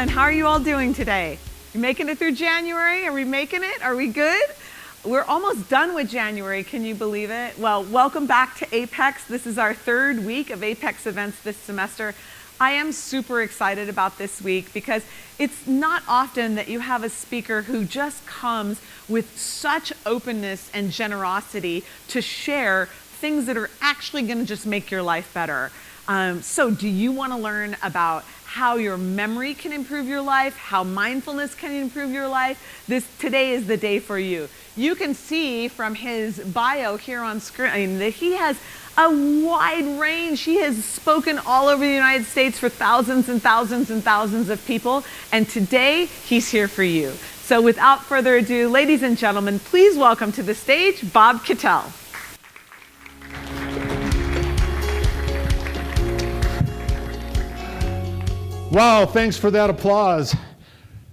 How are you all doing today? You making it through January? Are we making it? Are we good? We're almost done with January. Can you believe it? Well, welcome back to A.P.E.X. This is our third week of A.P.E.X. events this semester. I am super excited about this week because it's not often that you have a speaker who just comes with such openness and generosity to share things that are actually going to just make your life better. So do you want to learn about how your memory can improve your life, how mindfulness can improve your life? Today is the day for you. You can see from his bio here on screen that he has a wide range. He has spoken all over the United States for thousands and thousands and thousands of people, and today he's here for you. So without further ado, ladies and gentlemen, please welcome to the stage Bob Kittell. Wow, thanks for that applause.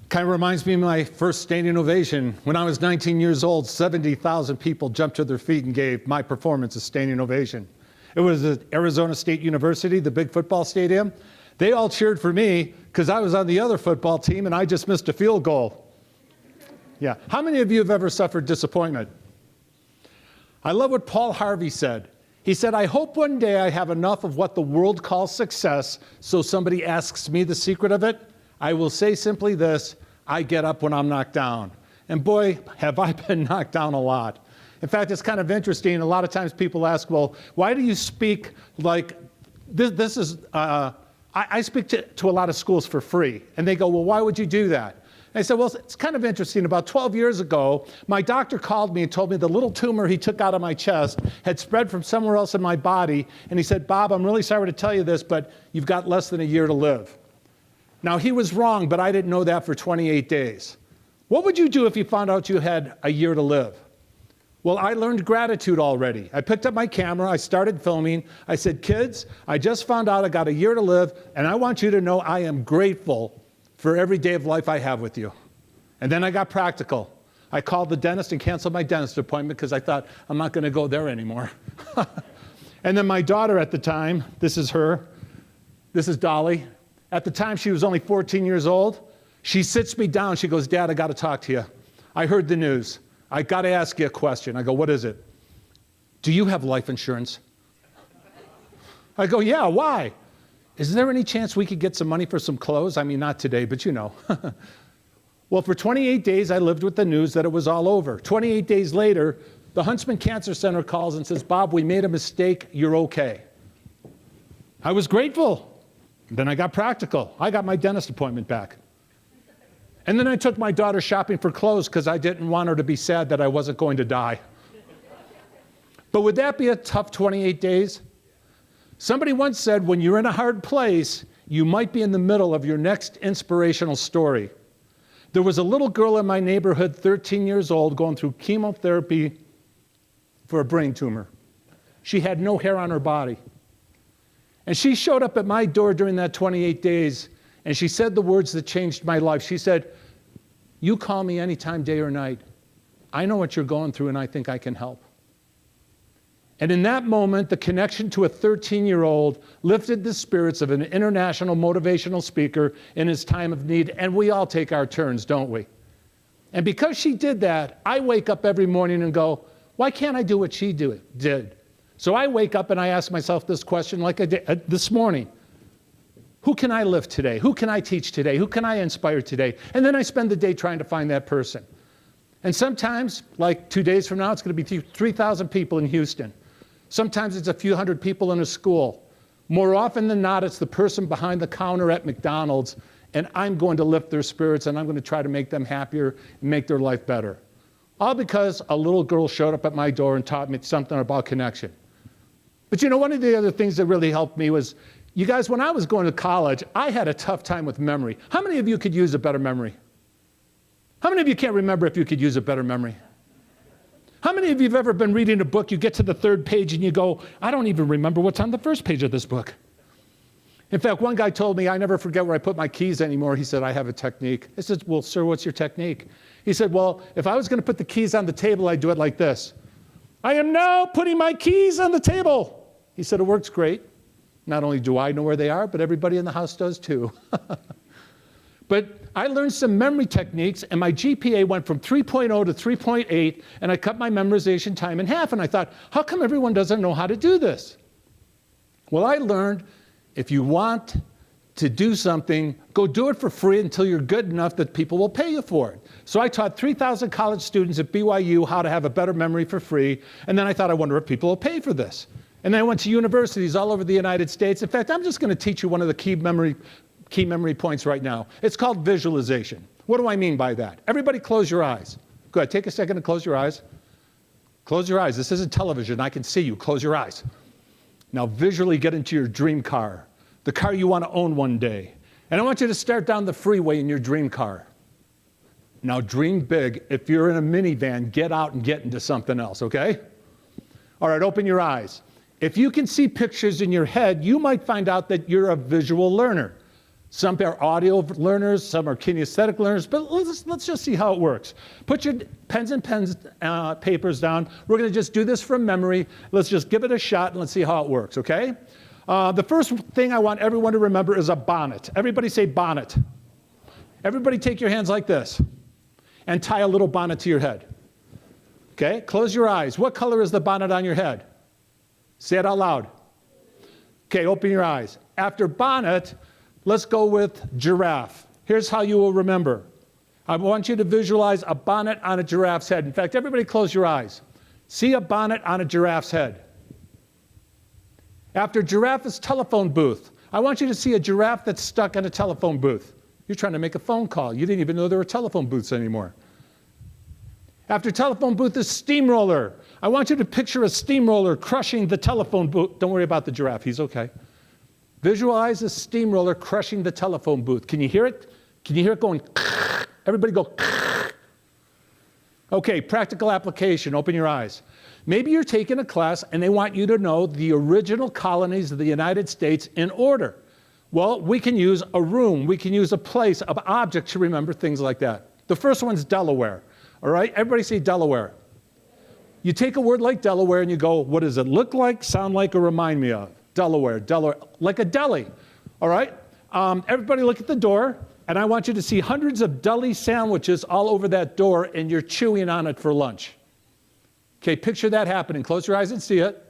Kind of reminds me of my first standing ovation. When I was 19 years old, 70,000 people jumped to their feet and gave my performance a standing ovation. It was at Arizona State University, the big football stadium. They all cheered for me because I was on the other football team and I just missed a field goal. Yeah, how many of you have ever suffered disappointment? I love what Paul Harvey said. He said, I hope one day I have enough of what the world calls success, so somebody asks me the secret of it. I will say simply this: I get up when I'm knocked down. And boy, have I been knocked down a lot. In fact, it's kind of interesting. A lot of times people ask, well, why do you speak like this? I speak to a lot of schools for free. And they go, well, why would you do that? I said, well, it's kind of interesting. About 12 years ago, my doctor called me and told me the little tumor he took out of my chest had spread from somewhere else in my body. And he said, Bob, I'm really sorry to tell you this, but you've got less than a year to live. Now, he was wrong, but I didn't know that for 28 days. What would you do if you found out you had a year to live? Well, I learned gratitude already. I picked up my camera, I started filming. I said, kids, I just found out I got a year to live, and I want you to know I am grateful for every day of life I have with you. And then I got practical. I called the dentist and canceled my dentist appointment because I thought, I'm not going to go there anymore. And then my daughter at the time, this is her, this is Dolly. At the time, she was only 14 years old. She sits me down. She goes, Dad, I got to talk to you. I heard the news. I got to ask you a question. I go, what is it? Do you have life insurance? I go, yeah, why? Is there any chance we could get some money for some clothes? I mean, not today, but you know. Well, for 28 days, I lived with the news that it was all over. 28 days later, the Huntsman Cancer Center calls and says, Bob, we made a mistake. You're okay. I was grateful. Then I got practical. I got my dentist appointment back. And then I took my daughter shopping for clothes because I didn't want her to be sad that I wasn't going to die. But would that be a tough 28 days? Somebody once said, when you're in a hard place, you might be in the middle of your next inspirational story. There was a little girl in my neighborhood, 13 years old, going through chemotherapy for a brain tumor. She had no hair on her body. And she showed up at my door during that 28 days, and she said the words that changed my life. She said, you call me anytime, day or night. I know what you're going through, and I think I can help. And in that moment, the connection to a 13-year-old lifted the spirits of an international motivational speaker in his time of need, and we all take our turns, don't we? And because she did that, I wake up every morning and go, why can't I do what she did? So I wake up and I ask myself this question like I did this morning. Who can I lift today? Who can I teach today? Who can I inspire today? And then I spend the day trying to find that person. And sometimes, like 2 days from now, it's going to be 3,000 people in Houston. Sometimes it's a few hundred people in a school. More often than not, it's the person behind the counter at McDonald's, and I'm going to lift their spirits, and I'm going to try to make them happier and make their life better. All because a little girl showed up at my door and taught me something about connection. But you know, one of the other things that really helped me was, You guys, when I was going to college, I had a tough time with memory. How many of you could use a better memory? How many of you can't remember if you could use a better memory? How many of you have ever been reading a book, you get to the third page and you go, I don't even remember what's on the first page of this book. In fact, one guy told me, I never forget where I put my keys anymore. He said, I have a technique. I said, well, sir, what's your technique? He said, well, if I was going to put the keys on the table, I'd do it like this. I am now putting my keys on the table. He said, it works great. Not only do I know where they are, but everybody in the house does too. But I learned some memory techniques, and my GPA went from 3.0 to 3.8, and I cut my memorization time in half. And I thought, how come everyone doesn't know how to do this? Well, I learned if you want to do something, go do it for free until you're good enough that people will pay you for it. So I taught 3,000 college students at BYU how to have a better memory for free, and then I thought, I wonder if people will pay for this. And then I went to universities all over the United States. In fact, I'm just going to teach you one of the key memory points right now. It's called visualization. What do I mean by that? Everybody close your eyes. Go ahead, take a second to close your eyes. Close your eyes. This isn't television. I can see you. Close your eyes. Now visually get into your dream car, the car you want to own one day. And I want you to start down the freeway in your dream car. Now dream big. If you're in a minivan, get out and get into something else, okay? All right, open your eyes. If you can see pictures in your head, you might find out that you're a visual learner. Some are audio learners, some are kinesthetic learners, but let's just see how it works. Put your pens and papers down. We're going to just do this from memory. Let's just give it a shot and let's see how it works, okay? The first thing I want everyone to remember is a bonnet. Everybody say bonnet. Everybody take your hands like this and tie a little bonnet to your head. Okay, close your eyes. What color is the bonnet on your head? Say it out loud. Okay, open your eyes. After bonnet, let's go with giraffe. Here's how you will remember. I want you to visualize a bonnet on a giraffe's head. In fact, everybody close your eyes. See a bonnet on a giraffe's head. After giraffe is telephone booth. I want you to see a giraffe that's stuck in a telephone booth. You're trying to make a phone call. You didn't even know there were telephone booths anymore. After telephone booth is steamroller. I want you to picture a steamroller crushing the telephone booth. Don't worry about the giraffe, he's okay. Visualize a steamroller crushing the telephone booth. Can you hear it? Can you hear it going? Everybody go. Okay, practical application, open your eyes. Maybe you're taking a class and they want you to know the original colonies of the United States in order. Well, we can use a room, we can use a place, an object to remember things like that. The first one's Delaware. All right, everybody say Delaware. You take a word like Delaware and you go, what does it look like, sound like, or remind me of? Delaware, like a deli. All right, everybody look at the door, and I want you to see hundreds of deli sandwiches all over that door, and you're chewing on it for lunch. Okay, picture that happening. Close your eyes and see it.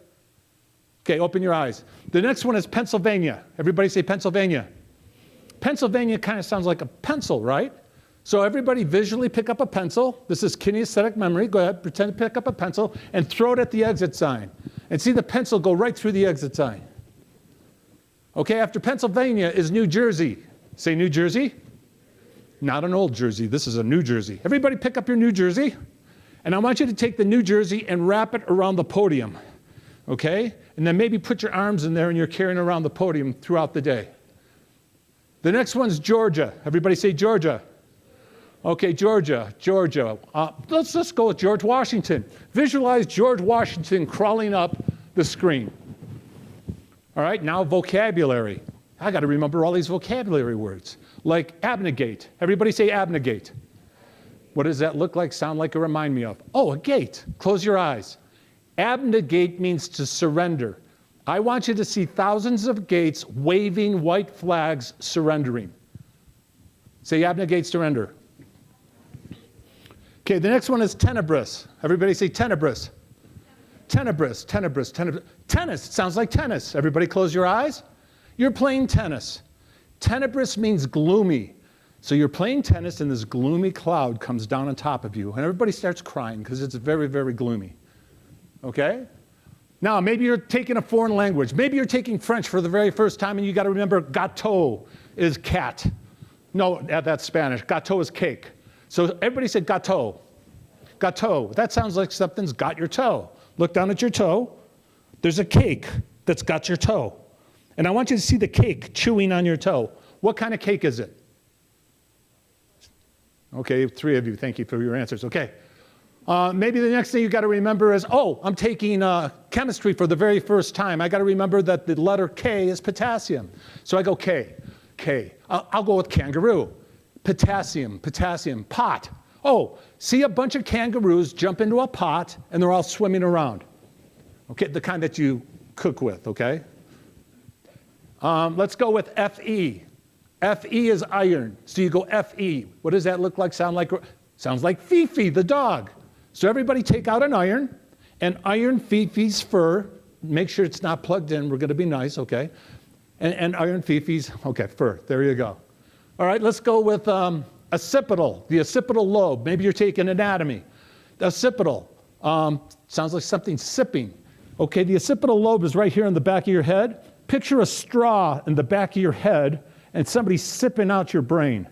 Okay, open your eyes. The next one is Pennsylvania. Everybody say Pennsylvania. Pennsylvania kind of sounds like a pencil, right? So everybody visually pick up a pencil. This is kinesthetic memory. Go ahead, pretend to pick up a pencil and throw it at the exit sign. And see the pencil go right through the exit sign. Okay, after Pennsylvania is New Jersey. Say New Jersey. Not an old Jersey, this is a New Jersey. Everybody pick up your New Jersey. And I want you to take the New Jersey and wrap it around the podium. Okay? And then maybe put your arms in there and you're carrying around the podium throughout the day. The next one's Georgia. Everybody say Georgia. Okay, Georgia. Let's go with George Washington. Visualize George Washington crawling up the screen. All right, now vocabulary. I got to remember all these vocabulary words. Like abnegate. Everybody say abnegate. What does that look like, sound like, or remind me of? Oh, a gate. Close your eyes. Abnegate means to surrender. I want you to see thousands of gates waving white flags surrendering. Say abnegate, surrender. Okay, the next one is tenebrous. Everybody say tenebrous. Tenebrous. Tennis, sounds like tennis. Everybody close your eyes. You're playing tennis. Tenebrous means gloomy. So you're playing tennis and this gloomy cloud comes down on top of you and everybody starts crying because it's very, very gloomy. Okay? Now, maybe you're taking a foreign language. Maybe you're taking French for the very first time and you got to remember gâteau is cat. No, that's Spanish. Gâteau is cake. So everybody said gâteau. Gâteau. That sounds like something's got your toe. Look down at your toe. There's a cake that's got your toe. And I want you to see the cake chewing on your toe. What kind of cake is it? Okay, 3 of you, thank you for your answers. Okay. Maybe the next thing you got to remember is, oh, I'm taking chemistry for the very first time. I got to remember that the letter K is potassium. So I go K. I'll go with kangaroo. Potassium, pot. Oh, see a bunch of kangaroos jump into a pot and they're all swimming around. Okay, the kind that you cook with, okay? Let's go with Fe. Fe is iron. So you go Fe. What does that look like? Sound like? Sounds like Fifi, the dog. So everybody take out an iron and iron Fifi's fur. Make sure it's not plugged in. We're going to be nice, okay? And iron Fifi's, okay, fur. There you go. All right, let's go with occipital, the occipital lobe. Maybe you're taking anatomy. The occipital sounds like something sipping. Okay, the occipital lobe is right here in the back of your head. Picture a straw in the back of your head and somebody sipping out your brain.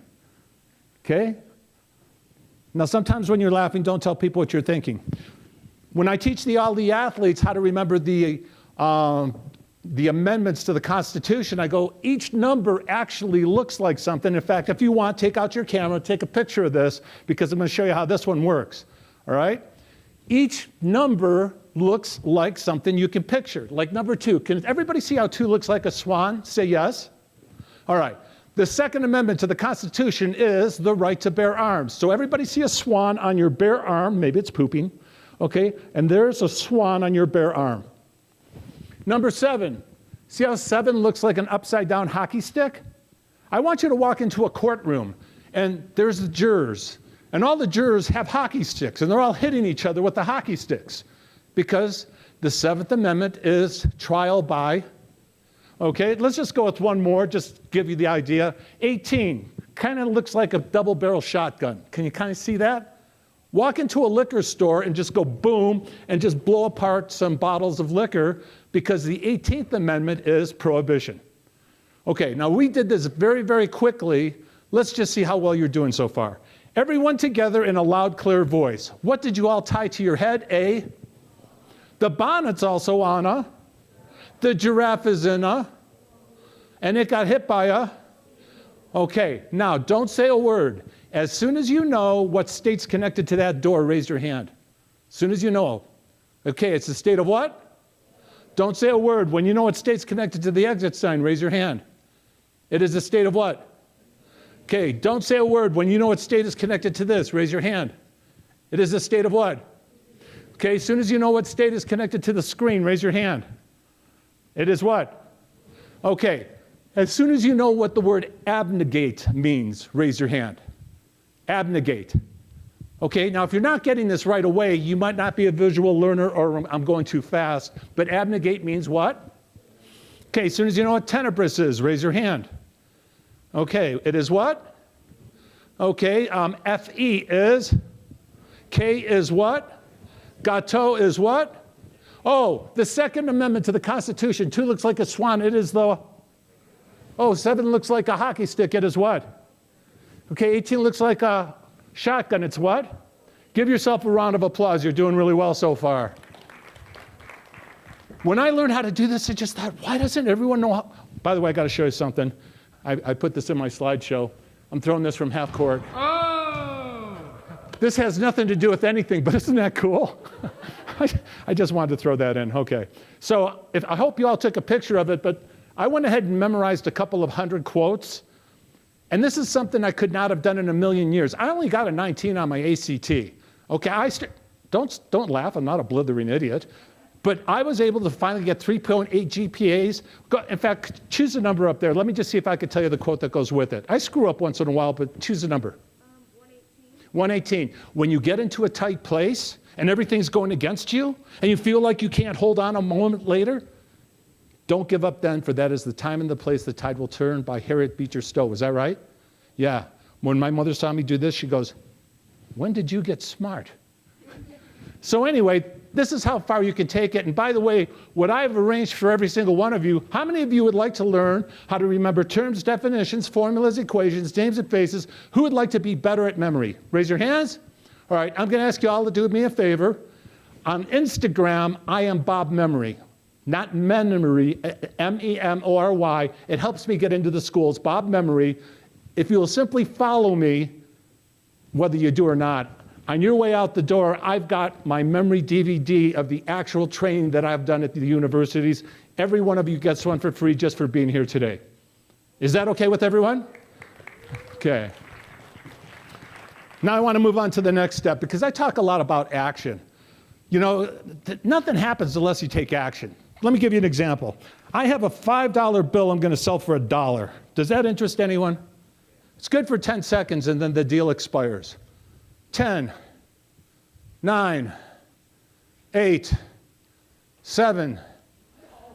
Okay? Now, sometimes when you're laughing, don't tell people what you're thinking. When I teach all the athletes how to remember the amendments to the Constitution, I go, each number actually looks like something. In fact, if you want, take out your camera, take a picture of this, because I'm going to show you how this one works. All right? Each number looks like something you can picture. Like number 2. Can everybody see how 2 looks like a swan? Say yes. All right. The Second Amendment to the Constitution is the right to bear arms. So everybody see a swan on your bare arm. Maybe it's pooping. Okay? And there's a swan on your bare arm. Number 7. See how 7 looks like an upside-down hockey stick? I want you to walk into a courtroom, and there's the jurors. And all the jurors have hockey sticks, and they're all hitting each other with the hockey sticks. Because the 7th Amendment is trial by. Okay, let's just go with one more, just give you the idea. 18, kind of looks like a double-barrel shotgun. Can you kind of see that? Walk into a liquor store and just go boom and just blow apart some bottles of liquor because the 18th Amendment is prohibition. Okay, now we did this very, very quickly. Let's just see how well you're doing so far. Everyone together in a loud, clear voice. What did you all tie to your head? A. The bonnet's also on a. The giraffe is in a. And it got hit by a. Okay, now don't say a word. As soon as you know what state's connected to that door, raise your hand. As soon as you know. Okay, it's the state of what? Don't say a word. When you know what state's connected to the exit sign, raise your hand. It is the state of what? Okay, don't say a word. When you know what state is connected to this, raise your hand. It is the state of what? Okay, as soon as you know what state is connected to the screen, raise your hand. It is what? Okay, as soon as you know what the word abnegate means, raise your hand. Abnegate. Okay, now if you're not getting this right away, you might not be a visual learner or I'm going too fast, but abnegate means what? Okay, as soon as you know what tenebris is, raise your hand. Okay, it is what? Okay, Fe is, K is what? Gateau is what? Oh, the Second Amendment to the Constitution. 2 looks like a swan. It is the, 7 looks like a hockey stick. It is what? Okay, 18 looks like a shotgun. It's what? Give yourself a round of applause. You're doing really well so far. When I learned how to do this, I just thought, why doesn't everyone know how? By the way, I got to show you something. I put this in my slideshow. I'm throwing this from half court. Oh! This has nothing to do with anything, but isn't that cool? I just wanted to throw that in. Okay. So I hope you all took a picture of it, but I went ahead and memorized a couple of 100 quotes. And this is something I could not have done in a million years. I only got a 19 on my ACT. Okay, don't laugh. I'm not a blithering idiot. But I was able to finally get 3.8 GPAs. In fact, choose a number up there. Let me just see if I could tell you the quote that goes with it. I screw up once in a while, but choose a number. 118. 118. When you get into a tight place and everything's going against you and you feel like you can't hold on a moment later, don't give up then, for that is the time and the place the tide will turn, by Harriet Beecher Stowe. Is that right? Yeah. When my mother saw me do this, she goes, when did you get smart? So anyway, this is how far you can take it. And by the way, what I've arranged for every single one of you, how many of you would like to learn how to remember terms, definitions, formulas, equations, names, and faces? Who would like to be better at memory? Raise your hands. All right, I'm going to ask you all to do me a favor. On Instagram, I am Bob Memory. not memory, M-E-M-O-R-Y. It helps me get into the schools. Bob Memory. If you'll simply follow me, whether you do or not, on your way out the door, I've got my memory DVD of the actual training that I've done at the universities. Every one of you gets one for free just for being here today. Is that okay with everyone? Okay. Now I want to move on to the next step because I talk a lot about action. You know, nothing happens unless you take action. Let me give you an example. I have a $5 bill I'm going to sell for $1. Does that interest anyone? It's good for 10 seconds and then the deal expires. 10, 9, 8, 7,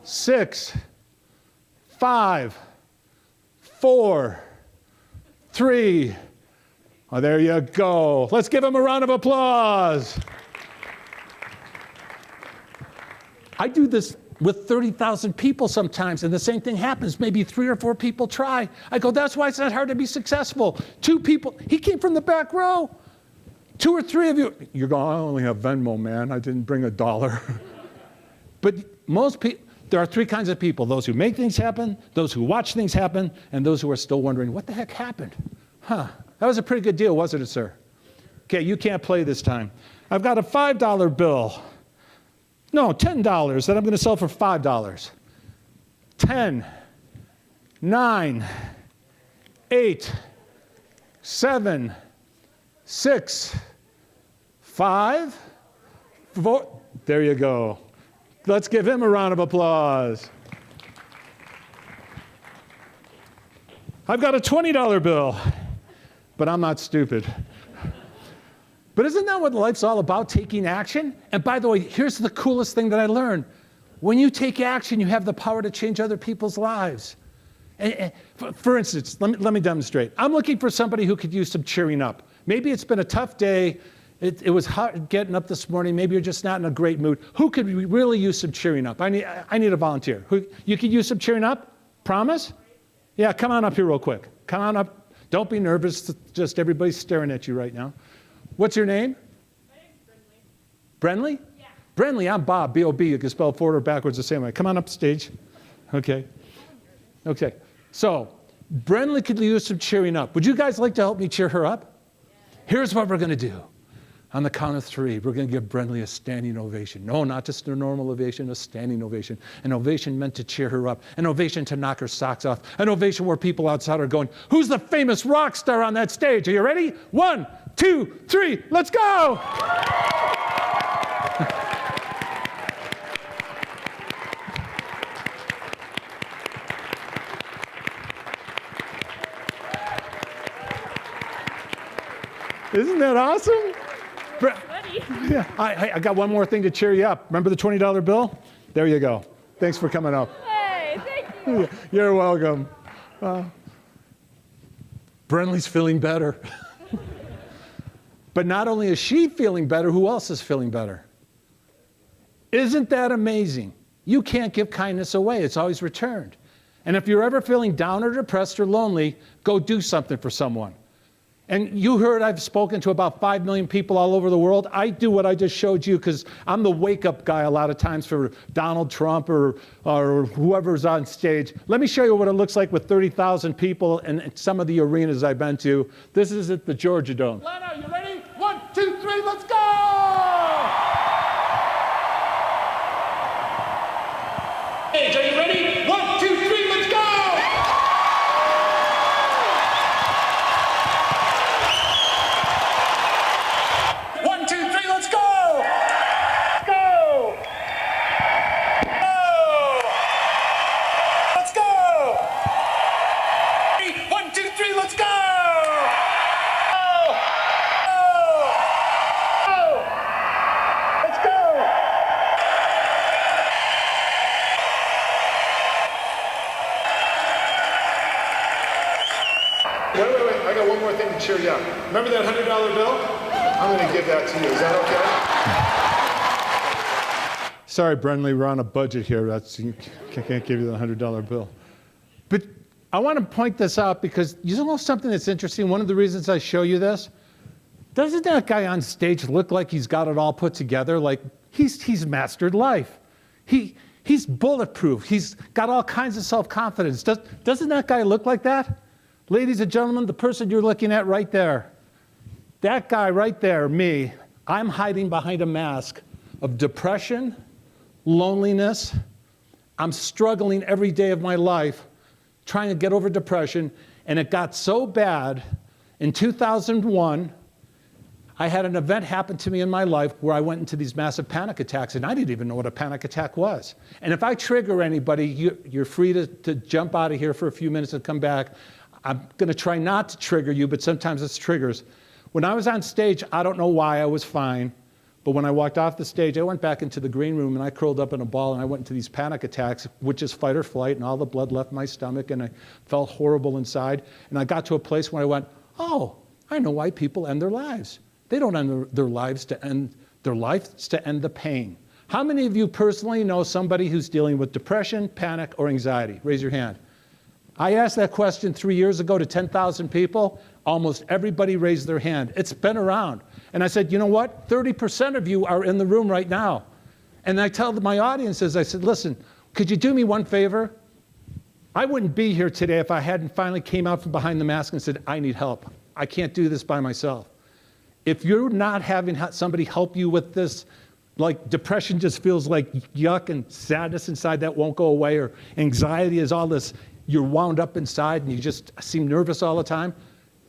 6, 5, 4, 3. Oh, there you go. Let's give him a round of applause. I do this with 30,000 people sometimes, and the same thing happens. Maybe 3 or 4 people try. I go, that's why it's not hard to be successful. 2 people, he came from the back row. 2 or 3 of you, you're going, I only have Venmo, man. I didn't bring $1. But most people, there are 3 kinds of people: those who make things happen, those who watch things happen, and those who are still wondering, what the heck happened? Huh, that was a pretty good deal, wasn't it, sir? Okay, you can't play this time. I've got a $5 bill. No, $10 that I'm going to sell for $5. 10, 9, 8, 7, 6, 5, 4. There you go. Let's give him a round of applause. I've got a $20 bill, but I'm not stupid. But isn't that what life's all about, taking action? And by the way, here's the coolest thing that I learned. When you take action, you have the power to change other people's lives. And for instance, let me demonstrate. I'm looking for somebody who could use some cheering up. Maybe it's been a tough day. It was hard getting up this morning. Maybe you're just not in a great mood. Who could really use some cheering up? I need a volunteer. You could use some cheering up? Promise? Yeah, come on up here real quick. Come on up. Don't be nervous. Just everybody's staring at you right now. What's your name? My name's Brenly. Brenly? Yeah. Brenly, I'm Bob, B-O-B. You can spell forward or backwards the same way. Come on up stage. Okay. Okay. So, Brenly could use some cheering up. Would you guys like to help me cheer her up? Yeah. Here's what we're going to do. On the count of 3, we're going to give Brenly a standing ovation. No, not just a normal ovation, a standing ovation. An ovation meant to cheer her up. An ovation to knock her socks off. An ovation where people outside are going, who's the famous rock star on that stage? Are you ready? 1, 2, 3, let's go! Isn't that awesome? Yeah, I got one more thing to cheer you up. Remember the $20 bill? There you go. Thanks for coming up. Hey, thank you. You're welcome. Brenly's feeling better. But not only is she feeling better, who else is feeling better? Isn't that amazing? You can't give kindness away. It's always returned. And if you're ever feeling down or depressed or lonely, go do something for someone. And you heard I've spoken to about 5 million people all over the world. I do what I just showed you because I'm the wake-up guy a lot of times for Donald Trump or whoever's on stage. Let me show you what it looks like with 30,000 people in some of the arenas I've been to. This is at the Georgia Dome. Lana, you ready? 1, 2, 3, let's go! Hey, are you ready? 1, 2, 3, let's go! Wait, I got one more thing to cheer you up. Remember that $100 bill? I'm going to give that to you. Is that okay? Sorry, Brenly, we're on a budget here. You can't give you the $100 bill. But I want to point this out because you know something that's interesting? One of the reasons I show you this, doesn't that guy on stage look like he's got it all put together? Like he's mastered life. He's bulletproof. He's got all kinds of self-confidence. Doesn't that guy look like that? Ladies and gentlemen, the person you're looking at right there, that guy right there, me, I'm hiding behind a mask of depression, loneliness. I'm struggling every day of my life trying to get over depression, and it got so bad in 2001, I had an event happen to me in my life where I went into these massive panic attacks, and I didn't even know what a panic attack was. And if I trigger anybody, you're free to jump out of here for a few minutes and come back. I'm going to try not to trigger you, but sometimes it's triggers. When I was on stage, I don't know why I was fine, but when I walked off the stage, I went back into the green room and I curled up in a ball and I went into these panic attacks, which is fight or flight, and all the blood left my stomach and I felt horrible inside. And I got to a place where I went, oh, I know why people end their lives. They don't end their lives to end their life, it's to end the pain. How many of you personally know somebody who's dealing with depression, panic, or anxiety? Raise your hand. I asked that question 3 years ago to 10,000 people. Almost everybody raised their hand. It's been around. And I said, you know what? 30% of you are in the room right now. And I tell my audiences, I said, listen, could you do me one favor? I wouldn't be here today if I hadn't finally came out from behind the mask and said, I need help. I can't do this by myself. If you're not having somebody help you with this, like depression just feels like yuck and sadness inside that won't go away, or anxiety is all this, you're wound up inside and you just seem nervous all the time,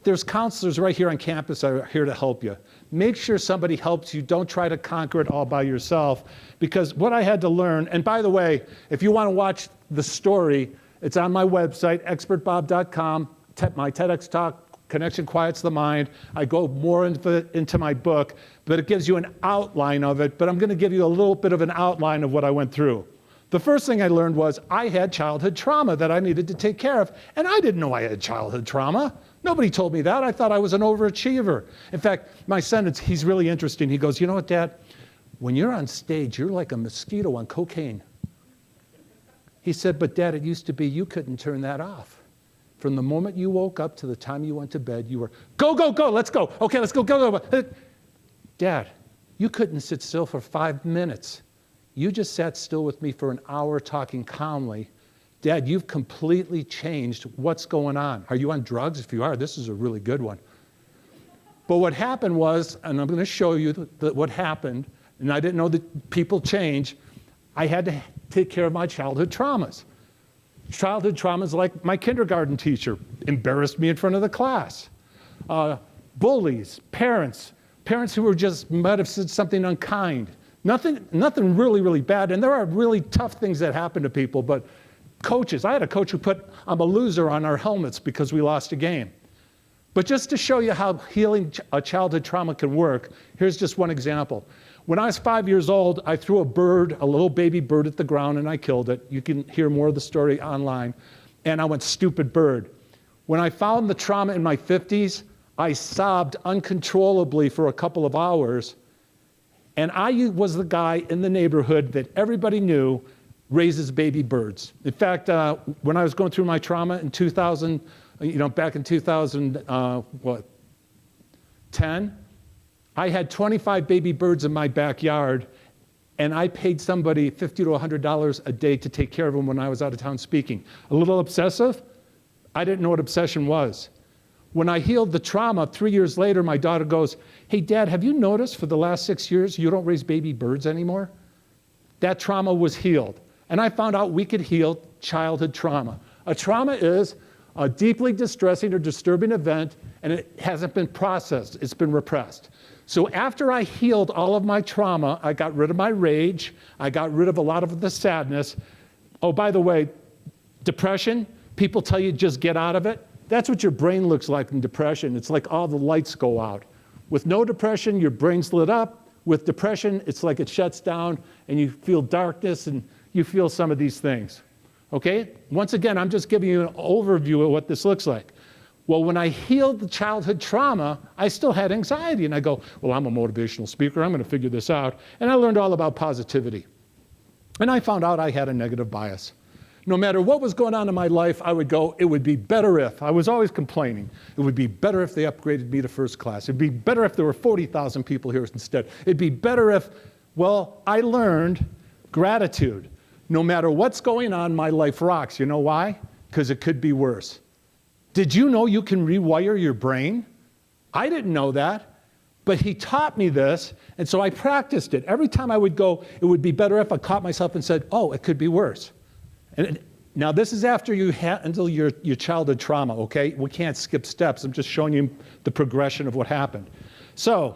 there's counselors right here on campus that are here to help you. Make sure somebody helps you. Don't try to conquer it all by yourself. Because what I had to learn, and by the way, if you want to watch the story, it's on my website, expertbob.com, my TEDx talk, Connection Quiets the Mind. I go more into my book, but it gives you an outline of it. But I'm going to give you a little bit of an outline of what I went through. The first thing I learned was I had childhood trauma that I needed to take care of, and I didn't know I had childhood trauma. Nobody told me that. I thought I was an overachiever. In fact, my son, he's really interesting. He goes, you know what, Dad? When you're on stage, you're like a mosquito on cocaine. He said, but Dad, it used to be you couldn't turn that off. From the moment you woke up to the time you went to bed, you were, go, go, go, let's go. Okay, let's go, go, go. Dad, you couldn't sit still for 5 minutes. You just sat still with me for an hour talking calmly. Dad, you've completely changed what's going on. Are you on drugs? If you are, this is a really good one. But what happened was, and I'm going to show you what happened, and I didn't know that people change, I had to take care of my childhood traumas. Childhood traumas like my kindergarten teacher embarrassed me in front of the class. Bullies, parents who were just might have said something unkind. Nothing really, really bad. And there are really tough things that happen to people, but coaches, I had a coach who put I'm a loser on our helmets because we lost a game. But just to show you how healing a childhood trauma can work, here's just one example. When I was 5 years old, I threw a little baby bird at the ground and I killed it. You can hear more of the story online. And I went, stupid bird. When I found the trauma in my 50s, I sobbed uncontrollably for a couple of hours. And I was the guy in the neighborhood that everybody knew raises baby birds. In fact, when I was going through my trauma in 2000, back in 2010, I had 25 baby birds in my backyard, and I paid somebody $50 to $100 a day to take care of them when I was out of town speaking. A little obsessive? I didn't know what obsession was. When I healed the trauma, 3 years later, my daughter goes, hey, Dad, have you noticed for the last 6 years you don't raise baby birds anymore? That trauma was healed. And I found out we could heal childhood trauma. A trauma is a deeply distressing or disturbing event, and it hasn't been processed. It's been repressed. So after I healed all of my trauma, I got rid of my rage. I got rid of a lot of the sadness. Oh, by the way, depression, people tell you just get out of it. That's what your brain looks like in depression. It's like all the lights go out. With no depression, your brain's lit up. With depression, it's like it shuts down and you feel darkness and you feel some of these things. Okay? Once again, I'm just giving you an overview of what this looks like. Well, when I healed the childhood trauma, I still had anxiety. And I go, well, I'm a motivational speaker. I'm going to figure this out. And I learned all about positivity. And I found out I had a negative bias. No matter what was going on in my life, I would go, it would be better if. I was always complaining. It would be better if they upgraded me to first class. It'd be better if there were 40,000 people here instead. It'd be better if, well, I learned gratitude. No matter what's going on, my life rocks. You know why? Because it could be worse. Did you know you can rewire your brain? I didn't know that, but he taught me this, and so I practiced it. Every time I would go, it would be better if I caught myself and said, oh, it could be worse. Now, this is after you handle your childhood trauma, okay? We can't skip steps. I'm just showing you the progression of what happened. So,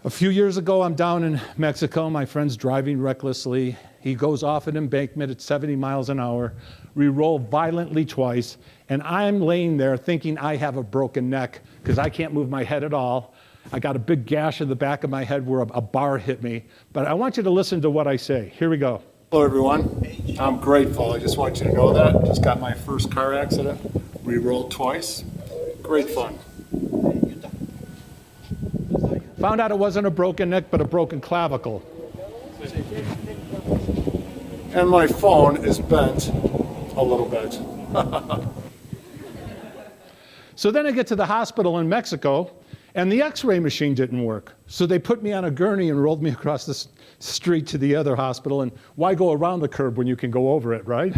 a few years ago, I'm down in Mexico. My friend's driving recklessly. He goes off an embankment at 70 miles an hour. We roll violently twice, and I'm laying there thinking I have a broken neck because I can't move my head at all. I got a big gash in the back of my head where a bar hit me. But I want you to listen to what I say. Here we go. Hello, everyone. I'm grateful. I just want you to know that. Just got my first car accident. Re-rolled twice. Great fun. Found out it wasn't a broken neck, but a broken clavicle. And my phone is bent a little bit. So then I get to the hospital in Mexico, and the x-ray machine didn't work. So they put me on a gurney and rolled me across the street to the other hospital. And why go around the curb when you can go over it, right?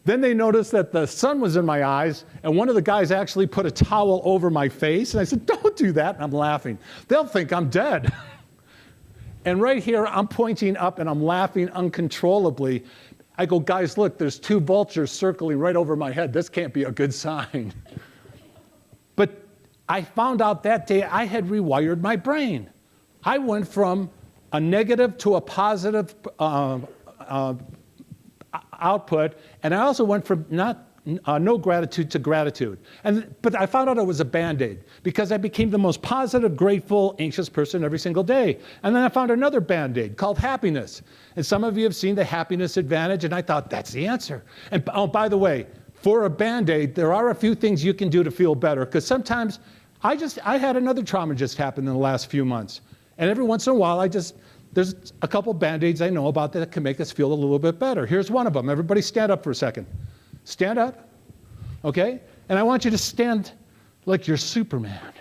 Then they noticed that the sun was in my eyes, and one of the guys actually put a towel over my face. And I said, don't do that. And I'm laughing. They'll think I'm dead. And right here, I'm pointing up, and I'm laughing uncontrollably. I go, guys, look, there's two vultures circling right over my head. This can't be a good sign. But I found out that day I had rewired my brain. I went from a negative to a positive output, and I also went from no gratitude to gratitude. But I found out it was a Band-Aid because I became the most positive, grateful, anxious person every single day. And then I found another Band-Aid called happiness. And some of you have seen the happiness advantage, and I thought, that's the answer. And oh, by the way, for a Band-Aid, there are a few things you can do to feel better, because sometimes I had another trauma just happen in the last few months. And every once in a while, there's a couple Band-Aids I know about that can make us feel a little bit better. Here's one of them. Everybody stand up for a second. Stand up, okay? And I want you to stand like you're Superman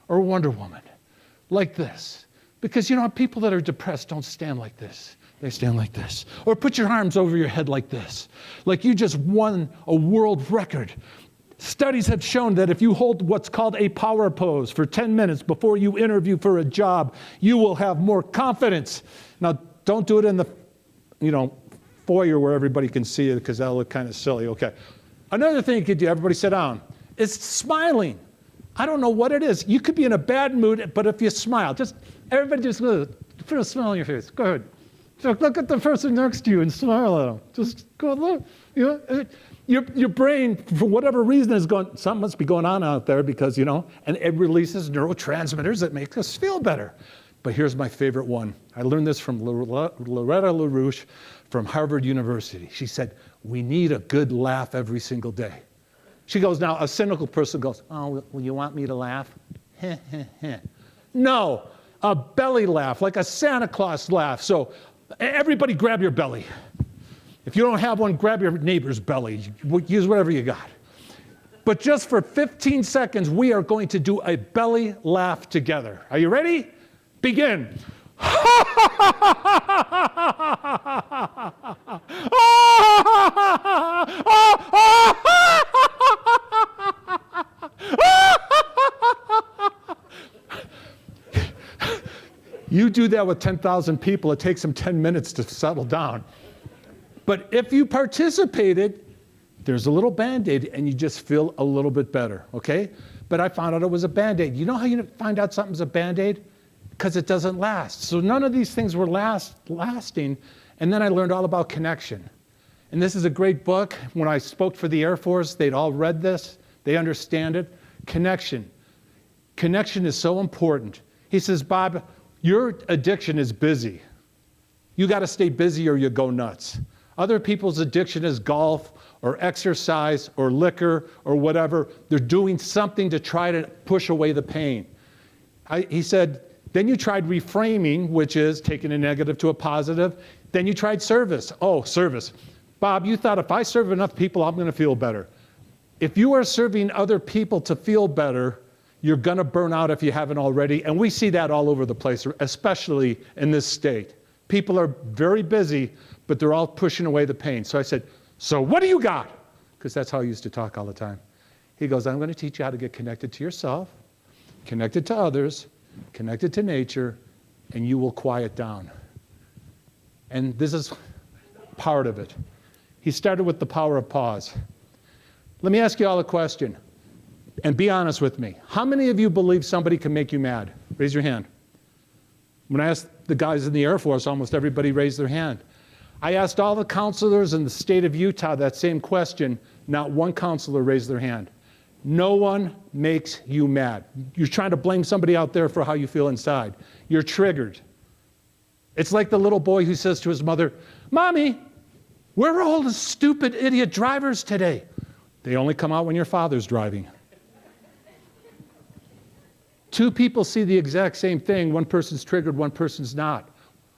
or Wonder Woman, like this. Because, you know, people that are depressed don't stand like this. They stand like this. Or put your arms over your head like this, like you just won a world record. Studies have shown that if you hold what's called a power pose for 10 minutes before you interview for a job, you will have more confidence. Now, don't do it in the, foyer where everybody can see it, because that'll look kind of silly. Okay. Another thing you could do, everybody sit down, is smiling. I don't know what it is. You could be in a bad mood, but if you smile, everybody just put a smile on your face. Go ahead. Just look at the person next to you and smile at them. Just go look. Your brain, for whatever reason, is going, something must be going on out there because, and it releases neurotransmitters that make us feel better. But here's my favorite one. I learned this from Loretta LaRouche from Harvard University. She said, we need a good laugh every single day. She goes, now a cynical person goes, oh, well, you want me to laugh? No, a belly laugh, like a Santa Claus laugh. So everybody grab your belly. If you don't have one, grab your neighbor's belly. Use whatever you got. But just for 15 seconds, we are going to do a belly laugh together. Are you ready? Begin. You do that with 10,000 people, it takes them 10 minutes to settle down. But if you participated, there's a little Band-Aid and you just feel a little bit better, okay? But I found out it was a Band-Aid. You know how you find out something's a Band-Aid? Because it doesn't last. So none of these things were lasting. And then I learned all about connection. And this is a great book. When I spoke for the Air Force, they'd all read this. They understand it. Connection. Connection is so important. He says, Bob, your addiction is busy. You got to stay busy or you go nuts. Other people's addiction is golf or exercise or liquor or whatever. They're doing something to try to push away the pain. He said, then you tried reframing, which is taking a negative to a positive. Then you tried service. Oh, service. Bob, you thought if I serve enough people, I'm going to feel better. If you are serving other people to feel better, you're going to burn out if you haven't already. And we see that all over the place, especially in this state. People are very busy, but they're all pushing away the pain. So I said, so what do you got? Because that's how I used to talk all the time. He goes, I'm going to teach you how to get connected to yourself, connected to others, connected to nature, and you will quiet down. And this is part of it. He started with the power of pause. Let me ask you all a question, and be honest with me. How many of you believe somebody can make you mad? Raise your hand. When I asked the guys in the Air Force, almost everybody raised their hand. I asked all the counselors in the state of Utah that same question. Not one counselor raised their hand. No one makes you mad. You're trying to blame somebody out there for how you feel inside. You're triggered. It's like the little boy who says to his mother, Mommy, where are all the stupid idiot drivers today? They only come out when your father's driving. Two people see the exact same thing. One person's triggered, one person's not.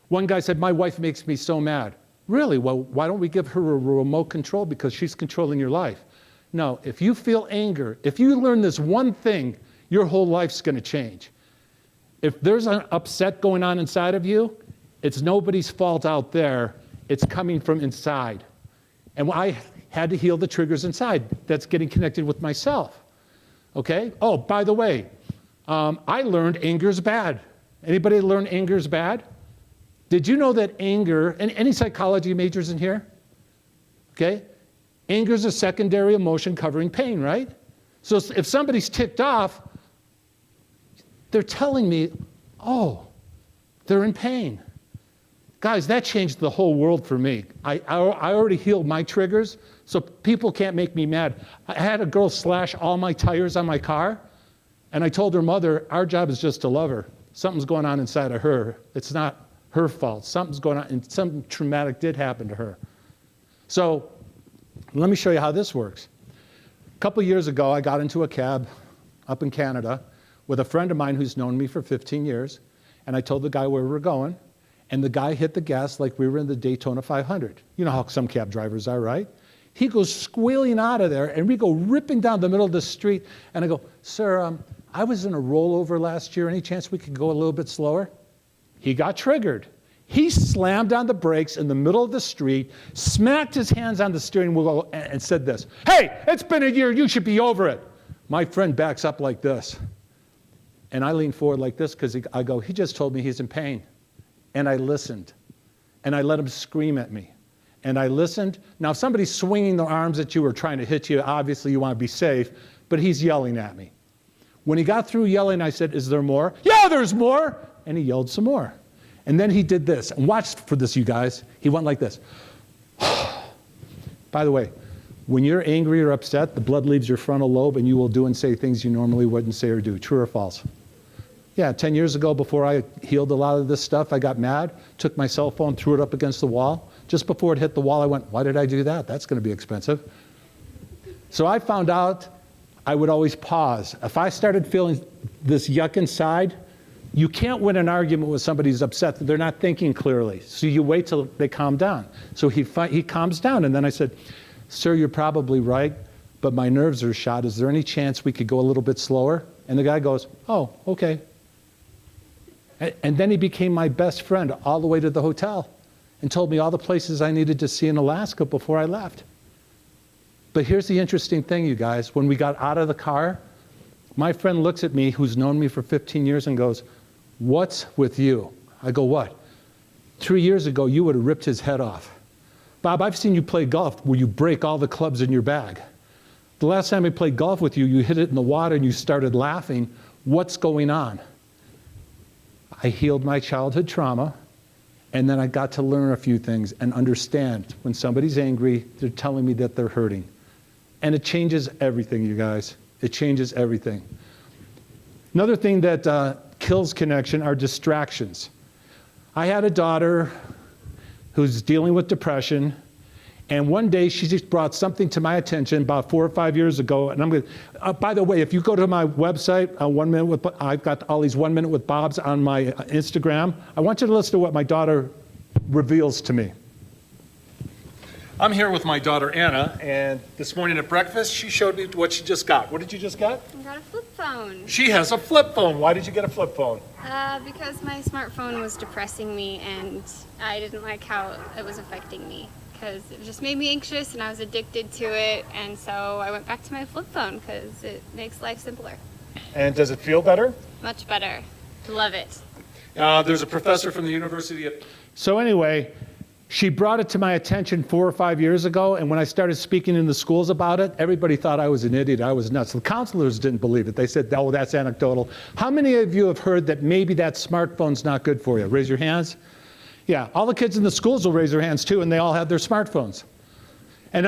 One guy said, my wife makes me so mad. Really? Well, why don't we give her a remote control because she's controlling your life? No, if you feel anger, if you learn this one thing, your whole life's going to change. If there's an upset going on inside of you, it's nobody's fault out there. It's coming from inside. And I had to heal the triggers inside. That's getting connected with myself. Okay? Oh, by the way, I learned anger's bad. Anybody learn anger's bad? Did you know that anger, and any psychology majors in here? Okay? Anger is a secondary emotion covering pain, right? So if somebody's ticked off, they're telling me, oh, they're in pain. Guys, that changed the whole world for me. I already healed my triggers, so people can't make me mad. I had a girl slash all my tires on my car, and I told her mother, our job is just to love her. Something's going on inside of her. It's not her fault. Something's going on, and something traumatic did happen to her. So let me show you how this works. A couple years ago, I got into a cab up in Canada with a friend of mine who's known me for 15 years, and I told the guy where we were going, and the guy hit the gas like we were in the Daytona 500. You know how some cab drivers are, right? He goes squealing out of there, and we go ripping down the middle of the street, and I go, sir, I was in a rollover last year. Any chance we could go a little bit slower? He got triggered. He slammed on the brakes in the middle of the street, smacked his hands on the steering wheel, and said this, hey, it's been a year, you should be over it. My friend backs up like this. And I lean forward like this because I go, he just told me he's in pain. And I listened. And I let him scream at me. And I listened. Now, if somebody's swinging their arms at you or trying to hit you, obviously you want to be safe, but he's yelling at me. When he got through yelling, I said, is there more? Yeah, there's more. And he yelled some more. And then he did this. And watch for this, you guys. He went like this. By the way, when you're angry or upset, the blood leaves your frontal lobe and you will do and say things you normally wouldn't say or do. True or false? Yeah, 10 years ago, before I healed a lot of this stuff, I got mad, took my cell phone, threw it up against the wall. Just before it hit the wall, I went, why did I do that? That's going to be expensive. So I found out I would always pause. If I started feeling this yuck inside, you can't win an argument with somebody who's upset. They're not thinking clearly. So you wait till they calm down. So he calms down. And then I said, sir, you're probably right, but my nerves are shot. Is there any chance we could go a little bit slower? And the guy goes, oh, okay. And then he became my best friend all the way to the hotel and told me all the places I needed to see in Alaska before I left. But here's the interesting thing, you guys. When we got out of the car, my friend looks at me, who's known me for 15 years, and goes, what's with you? I go, what? 3 years ago, you would have ripped his head off. Bob, I've seen you play golf where you break all the clubs in your bag. The last time I played golf with you, you hit it in the water and you started laughing. What's going on? I healed my childhood trauma, and then I got to learn a few things and understand when somebody's angry, they're telling me that they're hurting. And it changes everything, you guys. It changes everything. Another thing that kills connection are distractions. I had a daughter who's dealing with depression, and one day she just brought something to my attention about 4 or 5 years ago. And I'm going to, by the way, if you go to my website, I've got all these 1 Minute with Bobs on my Instagram. I want you to listen to what my daughter reveals to me. I'm here with my daughter Anna, and this morning at breakfast, she showed me what she just got. What did you just get? I got a flip phone. phone. She has a flip phone. Why did you get a flip phone? Because my smartphone was depressing me and I didn't like how it was affecting me. Because it just made me anxious and I was addicted to it. And so I went back to my flip phone because it makes life simpler. And does it feel better? Much better. Love it. There's a professor from the University of... So anyway, she brought it to my attention 4 or 5 years ago, and when I started speaking in the schools about it, everybody thought I was an idiot, I was nuts. The counselors didn't believe it. They said, oh, that's anecdotal. How many of you have heard that maybe that smartphone's not good for you? Raise your hands. Yeah, all the kids in the schools will raise their hands too, and they all have their smartphones. And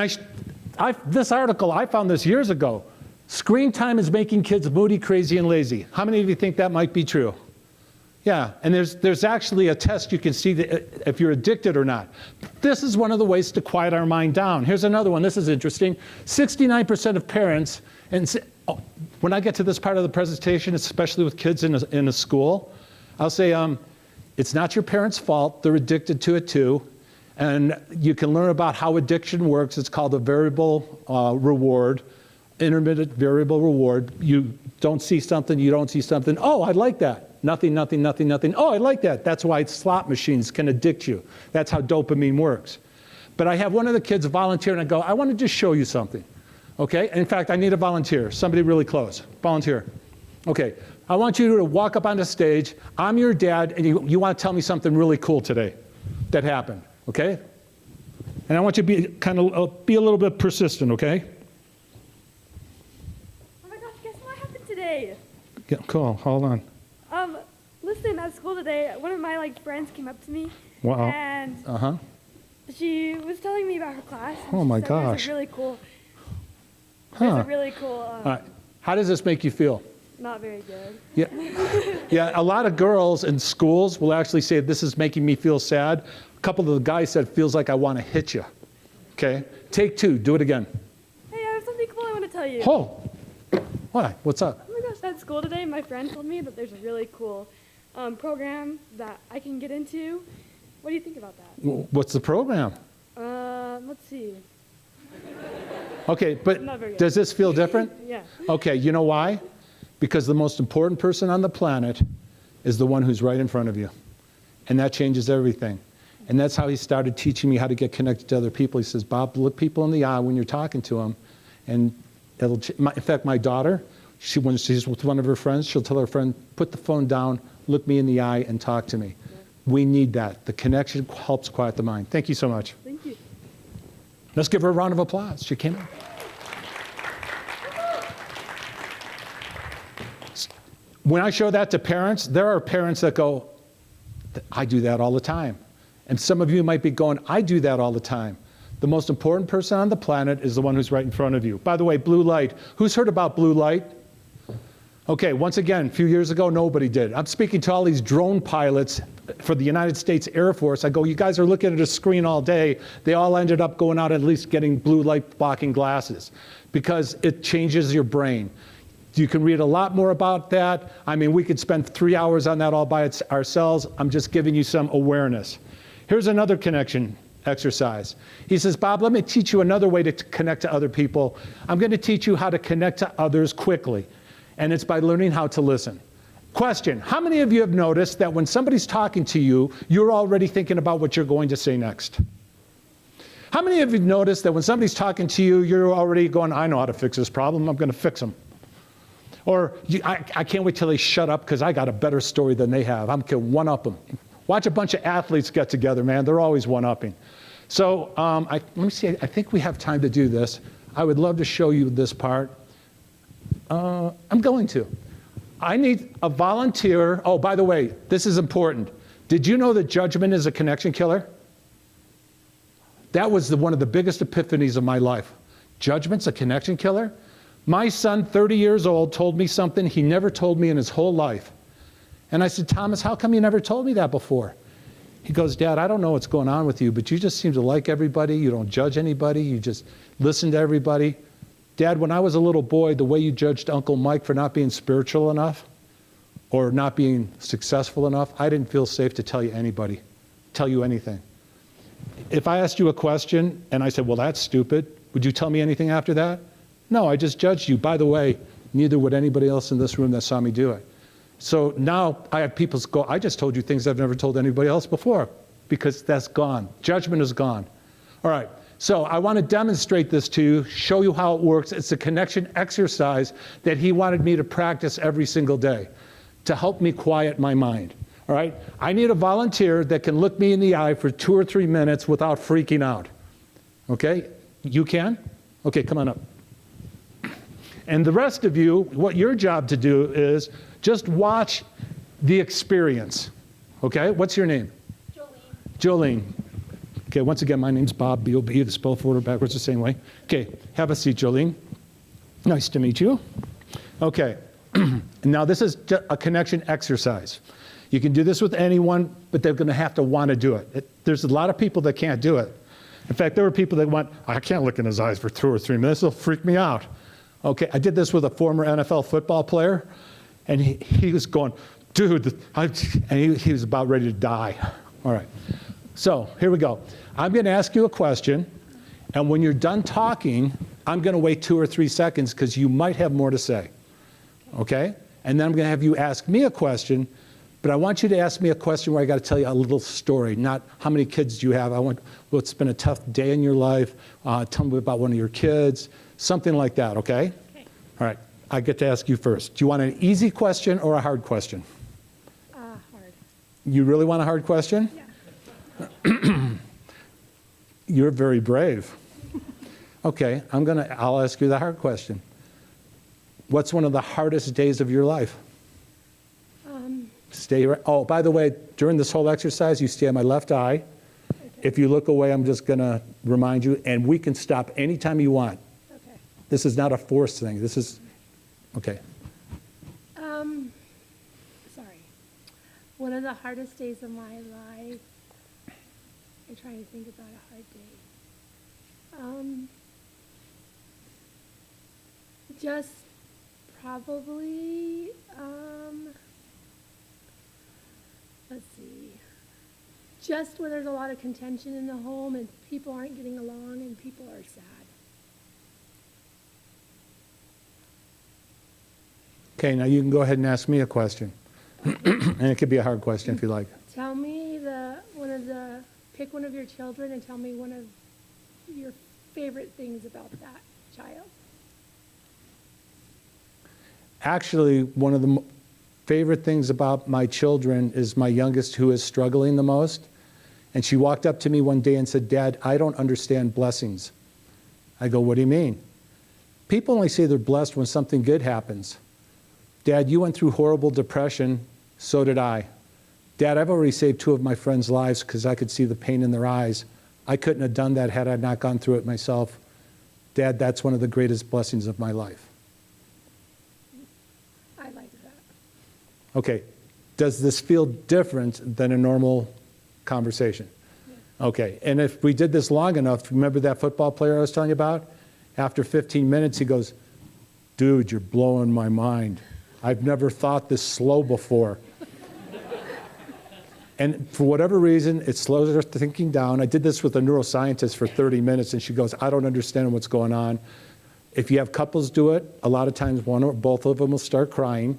this article, I found this years ago. Screen time is making kids moody, crazy, and lazy. How many of you think that might be true? Yeah, and there's actually a test you can see that if you're addicted or not. This is one of the ways to quiet our mind down. Here's another one. This is interesting. 69% of parents, and when I get to this part of the presentation, especially with kids in a school, I'll say, it's not your parents' fault. They're addicted to it too. And you can learn about how addiction works. It's called a variable reward, intermittent variable reward. You don't see something, you don't see something. Oh, I like that. Nothing, nothing, nothing, nothing. Oh, I like that. That's why slot machines can addict you. That's how dopamine works. But I have one of the kids volunteer and I go, I want to just show you something. Okay? In fact, I need a volunteer, somebody really close. Volunteer. Okay. I want you to walk up on the stage. I'm your dad, and you want to tell me something really cool today that happened, okay? And I want you to be a little bit persistent, okay? Oh my gosh, guess what happened today? Yeah, cool, hold on. Listen, at school today, one of my friends came up to me. Wow. And she was telling me about her class. Oh my gosh. gosh. There's a really cool. Huh. There's a really cool. All right. How does this make you feel? Not very good. Yeah. Yeah, a lot of girls in schools will actually say, this is making me feel sad. A couple of the guys said, feels like I want to hit you. Okay? Take 2, do it again. Hey, I have something cool I want to tell you. Oh, what? What's up? Oh my gosh, at school today, my friend told me that there's a really cool program that I can get into. What do you think about that? What's the program? Let's see. Okay, but does this feel different? Yeah. Okay, you know why? Because the most important person on the planet is the one who's right in front of you. And that changes everything. And that's how he started teaching me how to get connected to other people. He says, Bob, look people in the eye when you're talking to them. And in fact, my daughter, when she's with one of her friends, she'll tell her friend, put the phone down, look me in the eye, and talk to me. Yeah. We need that. The connection helps quiet the mind. Thank you so much. Thank you. Let's give her a round of applause. She came in. When I show that to parents, there are parents that go, I do that all the time. And some of you might be going, I do that all the time. The most important person on the planet is the one who's right in front of you. By the way, blue light. Who's heard about blue light? Okay, once again, a few years ago, nobody did. I'm speaking to all these drone pilots for the United States Air Force. I go, you guys are looking at a screen all day. They all ended up going out at least getting blue light blocking glasses because it changes your brain. You can read a lot more about that. I mean, we could spend 3 hours on that all by ourselves. I'm just giving you some awareness. Here's another connection exercise. He says, Bob, let me teach you another way to connect to other people. I'm going to teach you how to connect to others quickly. And it's by learning how to listen. Question, how many of you have noticed that when somebody's talking to you, you're already thinking about what you're going to say next? How many of you noticed that when somebody's talking to you, you're already going, I know how to fix this problem. I'm going to fix them. Or I can't wait till they shut up because I got a better story than they have. I'm going to one-up them. Watch a bunch of athletes get together, man. They're always one-upping. So let me see. I think we have time to do this. I would love to show you this part. I'm going to. I need a volunteer. Oh, by the way, this is important. Did you know that judgment is a connection killer? That was one of the biggest epiphanies of my life. Judgment's a connection killer? My son, 30 years old, told me something he never told me in his whole life. And I said, Thomas, how come you never told me that before? He goes, Dad, I don't know what's going on with you, but you just seem to like everybody. You don't judge anybody. You just listen to everybody. Dad, when I was a little boy, the way you judged Uncle Mike for not being spiritual enough or not being successful enough, I didn't feel safe to tell you anything. If I asked you a question and I said, well, that's stupid, would you tell me anything after that? No, I just judged you. By the way, Neither would anybody else in this room that saw me do it. So now I have people go, I just told you things I've never told anybody else before, because that's gone. Judgment is gone. All right, so I want to demonstrate this to you, show you how it works. It's a connection exercise that he wanted me to practice every single day to help me quiet my mind. All right, I need a volunteer that can look me in the eye for 2 or 3 minutes without freaking out. Okay, you can? Okay, come on up. And the rest of you, what your job to do is just watch the experience. Okay, what's your name? Jolene. Okay, once again, my name's Bob, B-O-B, the spell forward backwards the same way. Okay, have a seat, Jolene. Nice to meet you. Okay, now this is a connection exercise. You can do this with anyone, but they're gonna have to wanna do it. There's a lot of people that can't do it. In fact, there were people that went, I can't look in his eyes for 2 or 3 minutes, it'll freak me out. Okay, I did this with a former NFL football player, and he was going, dude, and he was about ready to die. All right, so here we go. I'm gonna ask you a question, and when you're done talking, I'm gonna wait 2 or 3 seconds because you might have more to say, okay? And then I'm gonna have you ask me a question, but I want you to ask me a question where I gotta tell you a little story, not how many kids do you have. I want, well, it's been a tough day in your life. Tell me about one of your kids, something like that, okay? Okay. All right, I get to ask you first. Do you want an easy question or a hard question? Hard. You really want a hard question? Yeah. You're very brave. Okay, I'll ask you the hard question. What's one of the hardest days of your life? Stay right. Oh, by the way, during this whole exercise, you stay on my left eye. Okay. If you look away, I'm just gonna remind you, and we can stop anytime you want. Okay. This is not a forced thing. This is, okay. Sorry. One of the hardest days of my life, I'm trying to think about a hard day. Just probably, let's see, just where there's a lot of contention in the home and people aren't getting along and people are sad. Okay, now you can go ahead and ask me a question. And it could be a hard question if you like. Tell me pick one of your children and tell me one of your favorite things about that child. Actually, one of the favorite things about my children is my youngest, who is struggling the most. And she walked up to me one day and said, Dad, I don't understand blessings. I go, what do you mean? People only say they're blessed when something good happens. Dad, you went through horrible depression, so did I. Dad, I've already saved 2 of my friends' lives because I could see the pain in their eyes. I couldn't have done that had I not gone through it myself. Dad, that's one of the greatest blessings of my life. I like that. Okay, does this feel different than a normal conversation? Yeah. Okay, and if we did this long enough, remember that football player I was telling you about? After 15 minutes, he goes, dude, you're blowing my mind. I've never thought this slow before. And for whatever reason, it slows her thinking down. I did this with a neuroscientist for 30 minutes, and she goes, I don't understand what's going on. If you have couples do it, a lot of times one or both of them will start crying.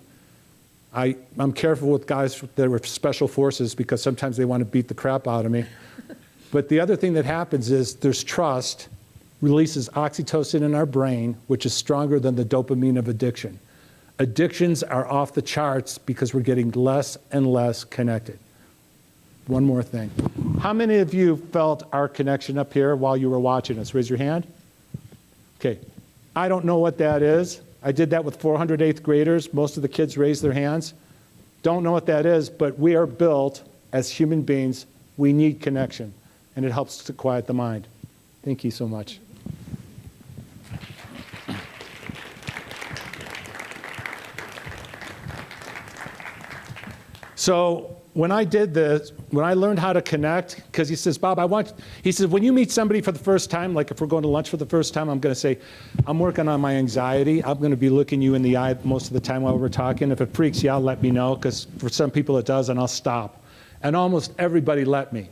I'm careful with guys that are special forces because sometimes they want to beat the crap out of me. But the other thing that happens is there's trust, releases oxytocin in our brain, which is stronger than the dopamine of addiction. Addictions are off the charts because we're getting less and less connected. One more thing. How many of you felt our connection up here while you were watching us? Raise your hand. Okay. I don't know what that is. I did that with 400 8th graders. Most of the kids raised their hands. Don't know what that is, but we are built as human beings. We need connection, and it helps to quiet the mind. Thank you so much. So when I did this, when I learned how to connect, because he says, Bob, he says, when you meet somebody for the first time, like if we're going to lunch for the first time, I'm going to say, I'm working on my anxiety. I'm going to be looking you in the eye most of the time while we're talking. If it freaks you out, let me know, because for some people it does, and I'll stop. And almost everybody let me.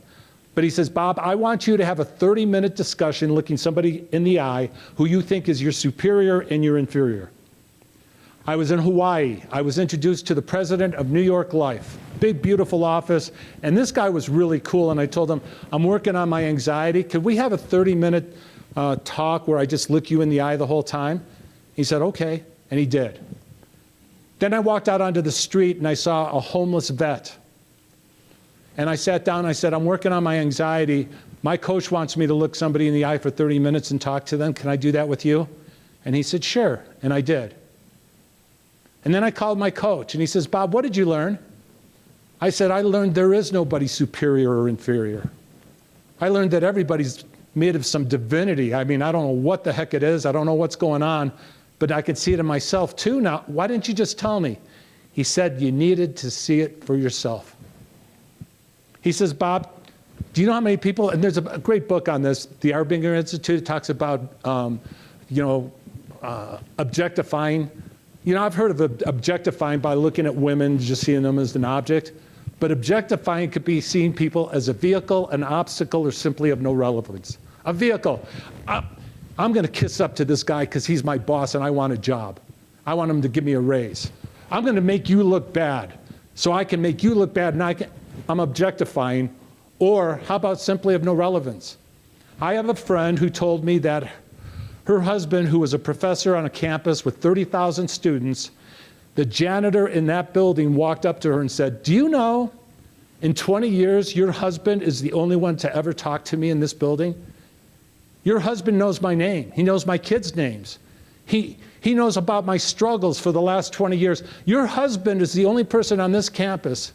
But he says, Bob, I want you to have a 30-minute discussion looking somebody in the eye who you think is your superior and your inferior. I was in Hawaii. I was introduced to the president of New York Life. Big, beautiful office. And this guy was really cool. And I told him, I'm working on my anxiety. Could we have a 30-minute talk where I just look you in the eye the whole time? He said, okay. And he did. Then I walked out onto the street and I saw a homeless vet. And I sat down and I said, I'm working on my anxiety. My coach wants me to look somebody in the eye for 30 minutes and talk to them. Can I do that with you? And he said, sure. And I did. And then I called my coach and he says, Bob, what did you learn? I said, I learned there is nobody superior or inferior. I learned that everybody's made of some divinity. I mean, I don't know what the heck it is. I don't know what's going on, but I could see it in myself too. Now, why didn't you just tell me? He said, you needed to see it for yourself. He says, Bob, do you know how many people, and there's a great book on this, the Arbinger Institute talks about, objectifying. You know, I've heard of objectifying by looking at women, just seeing them as an object. But objectifying could be seeing people as a vehicle, an obstacle, or simply of no relevance. A vehicle. I'm going to kiss up to this guy because he's my boss and I want a job. I want him to give me a raise. I'm going to make you look bad so I can make you look bad and I'm objectifying. Or how about simply of no relevance? I have a friend who told me that her husband, who was a professor on a campus with 30,000 students, the janitor in that building walked up to her and said, do you know, in 20 years, your husband is the only one to ever talk to me in this building? Your husband knows my name. He knows my kids' names. He knows about my struggles for the last 20 years. Your husband is the only person on this campus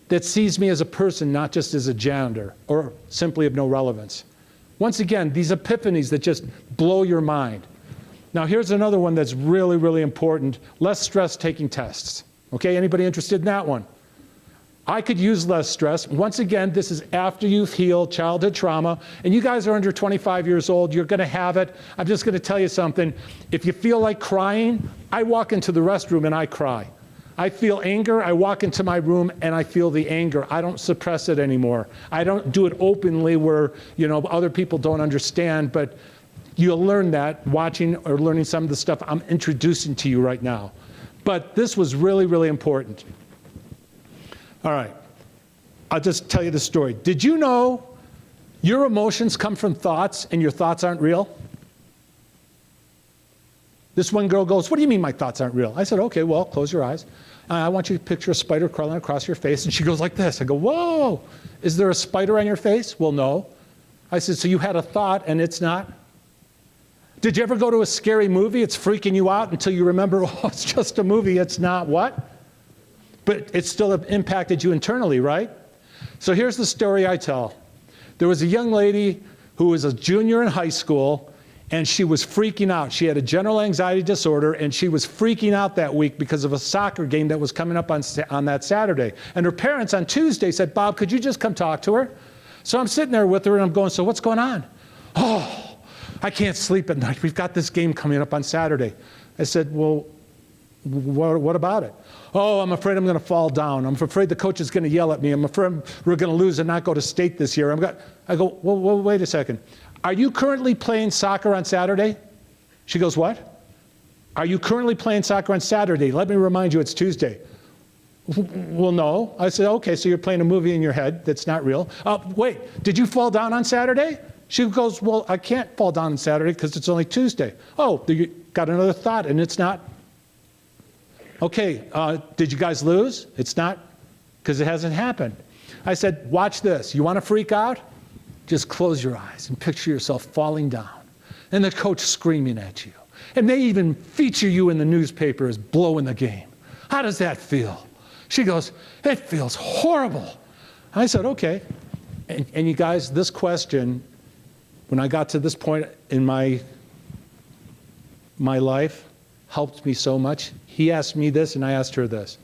that sees me as a person, not just as a janitor or simply of no relevance. Once again, these epiphanies that just blow your mind. Now here's another one that's really, really important. Less stress taking tests. Okay, anybody interested in that one? I could use less stress. Once again, this is after you've healed childhood trauma, and you guys are under 25 years old, you're gonna have it. I'm just gonna tell you something. If you feel like crying, I walk into the restroom and I cry. I feel anger, I walk into my room and I feel the anger. I don't suppress it anymore. I don't do it openly where, other people don't understand, but you'll learn that watching or learning some of the stuff I'm introducing to you right now. But this was really, really important. All right, I'll just tell you the story. Did you know your emotions come from thoughts and your thoughts aren't real? This one girl goes, what do you mean my thoughts aren't real? I said, okay, well, close your eyes. I want you to picture a spider crawling across your face. And she goes like this. I go, whoa, is there a spider on your face? Well, no. I said, so you had a thought and it's not? Did you ever go to a scary movie? It's freaking you out until you remember, oh, it's just a movie. It's not what? But it still impacted you internally, right? So here's the story I tell. There was a young lady who was a junior in high school, and she was freaking out. She had a general anxiety disorder, and she was freaking out that week because of a soccer game that was coming up on that Saturday. And her parents on Tuesday said, Bob, could you just come talk to her? So I'm sitting there with her, and I'm going, so what's going on? Oh, I can't sleep at night. We've got this game coming up on Saturday. I said, well, what about it? Oh, I'm afraid I'm going to fall down. I'm afraid the coach is going to yell at me. I'm afraid we're going to lose and not go to state this year. I go, well, wait a second. Are you currently playing soccer on Saturday? She goes, what? Are you currently playing soccer on Saturday? Let me remind you, it's Tuesday. Well, no. I said, okay, so you're playing a movie in your head that's not real. Wait, did you fall down on Saturday? She goes, well, I can't fall down on Saturday because it's only Tuesday. Oh, you got another thought and it's not? Okay, did you guys lose? It's not, because it hasn't happened. I said, watch this. You want to freak out? Just close your eyes and picture yourself falling down and the coach screaming at you. And they even feature you in the newspaper as blowing the game. How does that feel? She goes, it feels horrible. I said, okay. And you guys, this question, when I got to this point in my life, helped me so much. He asked me this and I asked her this.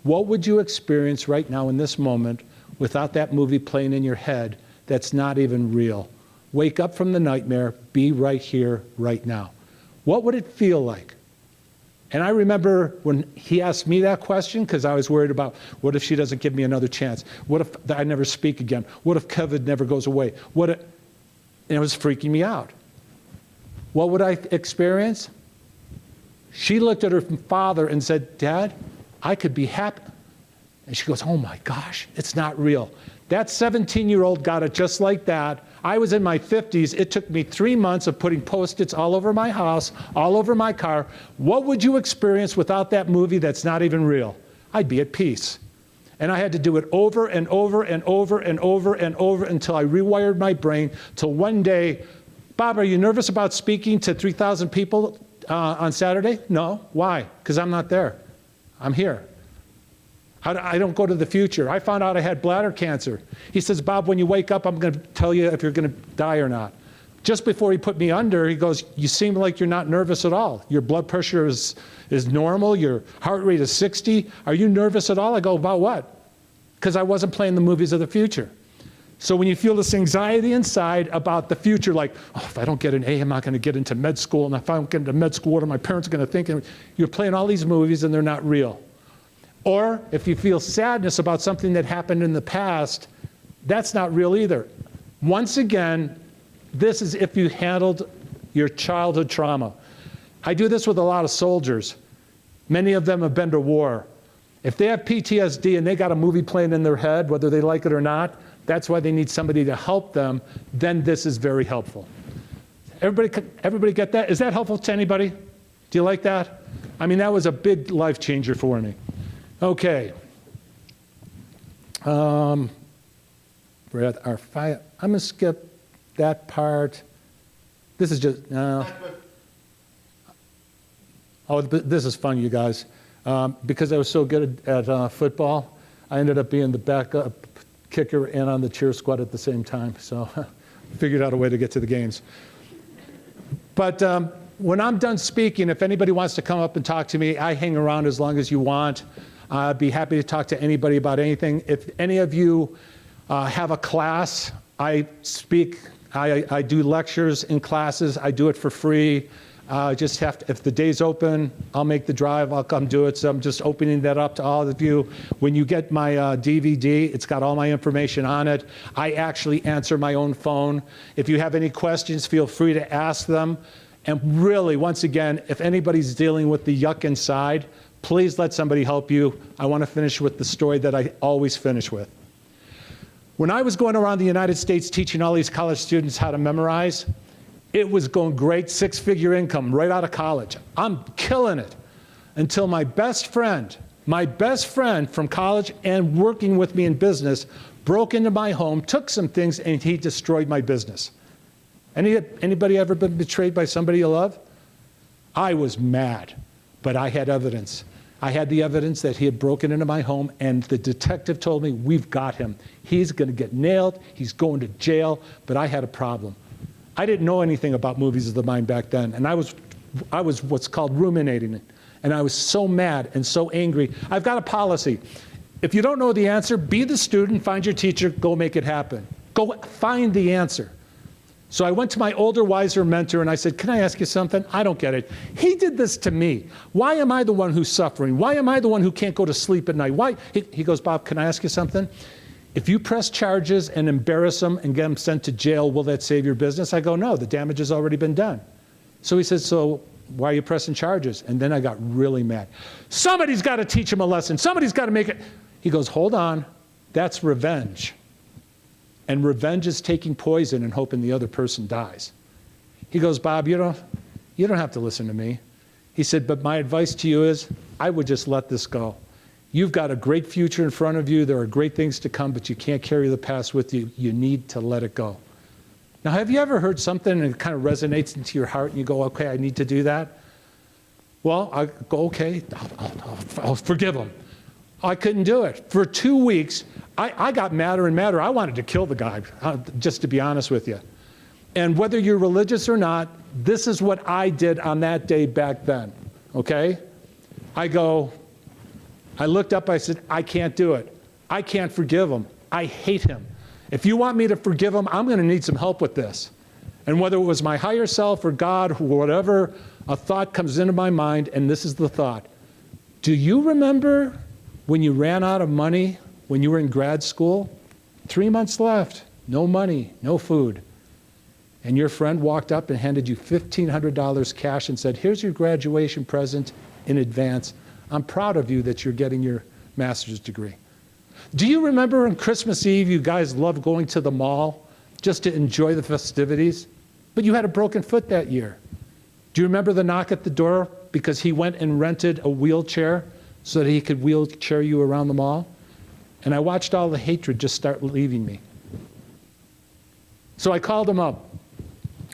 What would you experience right now in this moment without that movie playing in your head that's not even real? Wake up from the nightmare, be right here, right now. What would it feel like? And I remember when he asked me that question, because I was worried about, what if she doesn't give me another chance? What if I never speak again? What if Kevin never goes away? And it was freaking me out. What would I experience? She looked at her father and said, Dad, I could be happy. And she goes, oh my gosh, it's not real. That 17-year-old got it just like that. I was in my 50s. It took me 3 months of putting Post-its all over my house, all over my car. What would you experience without that movie that's not even real? I'd be at peace. And I had to do it over and over and over and over and over until I rewired my brain till one day, Bob, are you nervous about speaking to 3,000 people on Saturday? No. Why? Because I'm not there. I'm here. I don't go to the future. I found out I had bladder cancer. He says, Bob, when you wake up, I'm going to tell you if you're going to die or not. Just before he put me under, he goes, you seem like you're not nervous at all. Your blood pressure is normal. Your heart rate is 60. Are you nervous at all? I go, about what? Because I wasn't playing the movies of the future. So when you feel this anxiety inside about the future, like, oh, if I don't get an A, I'm not going to get into med school. And if I don't get into med school, what are my parents going to think? And you're playing all these movies and they're not real. Or if you feel sadness about something that happened in the past, that's not real either. Once again, this is if you handled your childhood trauma. I do this with a lot of soldiers. Many of them have been to war. If they have PTSD and they got a movie playing in their head, whether they like it or not, that's why they need somebody to help them, then this is very helpful. Everybody get that? Is that helpful to anybody? Do you like that? I mean, that was a big life changer for me. Okay. We're at our I'm going to skip that part. This is just, this is fun, you guys. Because I was so good at football, I ended up being the backup kicker and on the cheer squad at the same time. So figured out a way to get to the games. But when I'm done speaking, if anybody wants to come up and talk to me, I hang around as long as you want. I'd be happy to talk to anybody about anything. If any of you have a class, I speak, I do lectures in classes. I do it for free. Just have to, if the day's open, I'll make the drive, I'll come do it. So I'm just opening that up to all of you. When you get my DVD, it's got all my information on it. I actually answer my own phone. If you have any questions, feel free to ask them. And really, once again, if anybody's dealing with the yuck inside, please let somebody help you. I want to finish with the story that I always finish with. When I was going around the United States teaching all these college students how to memorize, it was going great, 6-figure income right out of college. I'm killing it. Until my best friend from college and working with me in business broke into my home, took some things, and he destroyed my business. Anybody ever been betrayed by somebody you love? I was mad, but I had evidence. I had the evidence that he had broken into my home, and the detective told me, we've got him. He's going to get nailed. He's going to jail, but I had a problem. I didn't know anything about movies of the mind back then, and I was what's called ruminating it. And I was so mad and so angry. I've got a policy. If you don't know the answer, be the student, find your teacher, go make it happen. Go find the answer. So I went to my older, wiser mentor and I said, can I ask you something? I don't get it. He did this to me. Why am I the one who's suffering? Why am I the one who can't go to sleep at night? Why? He goes, Bob, can I ask you something? If you press charges and embarrass them and get them sent to jail, will that save your business? I go, no, the damage has already been done. So he says, so why are you pressing charges? And then I got really mad. Somebody's got to teach him a lesson. Somebody's got to make it. He goes, hold on, that's revenge. And revenge is taking poison and hoping the other person dies. He goes, Bob, you don't have to listen to me. He said, but my advice to you is, I would just let this go. You've got a great future in front of you. There are great things to come, but you can't carry the past with you. You need to let it go. Now, have you ever heard something and it kind of resonates into your heart and you go, okay, I need to do that? Well, I go, okay, I'll forgive him. I couldn't do it. For 2 weeks, I got madder and madder. I wanted to kill the guy, just to be honest with you. And whether you're religious or not, this is what I did on that day back then, okay? I looked up, I said, I can't do it. I can't forgive him. I hate him. If you want me to forgive him, I'm going to need some help with this. And whether it was my higher self or God or whatever, a thought comes into my mind, and this is the thought. Do you remember when you ran out of money when you were in grad school? 3 months left, no money, no food. and your friend walked up and handed you $1,500 cash and said, here's your graduation present in advance. I'm proud of you that you're getting your master's degree. Do you remember on Christmas Eve, you guys loved going to the mall just to enjoy the festivities? But you had a broken foot that year. Do you remember the knock at the door because he went and rented a wheelchair so that he could wheelchair you around the mall? And I watched all the hatred just start leaving me. So I called him up.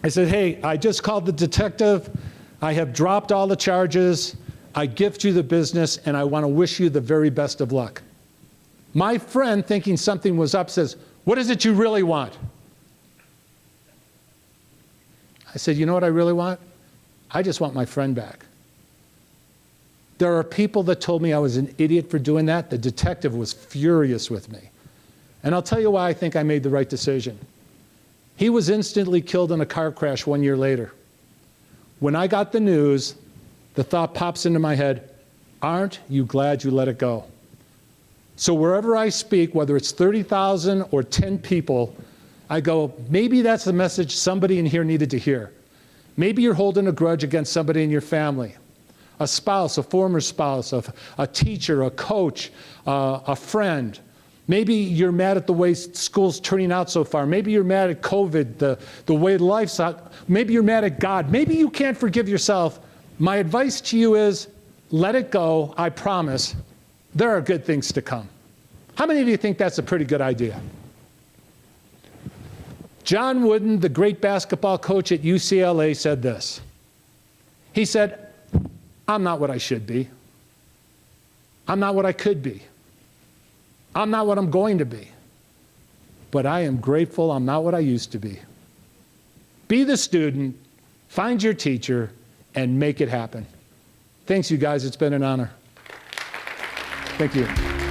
I said, hey, I just called the detective. I have dropped all the charges. I gift you the business, and I want to wish you the very best of luck. My friend, thinking something was up, says, what is it you really want? I said, you know what I really want? I just want my friend back. There are people that told me I was an idiot for doing that. The detective was furious with me. And I'll tell you why I think I made the right decision. He was instantly killed in a car crash 1 year later. When I got the news, the thought pops into my head, aren't you glad you let it go? So wherever I speak, whether it's 30,000 or 10 people, I go, maybe that's the message somebody in here needed to hear. Maybe you're holding a grudge against somebody in your family, a spouse, a former spouse, a teacher, a coach, a friend. Maybe you're mad at the way school's turning out so far. Maybe you're mad at COVID, the way life's out. Maybe you're mad at God. Maybe you can't forgive yourself. My advice to you is, let it go, I promise. There are good things to come. How many of you think that's a pretty good idea? John Wooden, the great basketball coach at UCLA, said this. He said, I'm not what I should be. I'm not what I could be. I'm not what I'm going to be. But I am grateful I'm not what I used to be. Be the student, find your teacher, and make it happen. Thanks, you guys. It's been an honor. Thank you.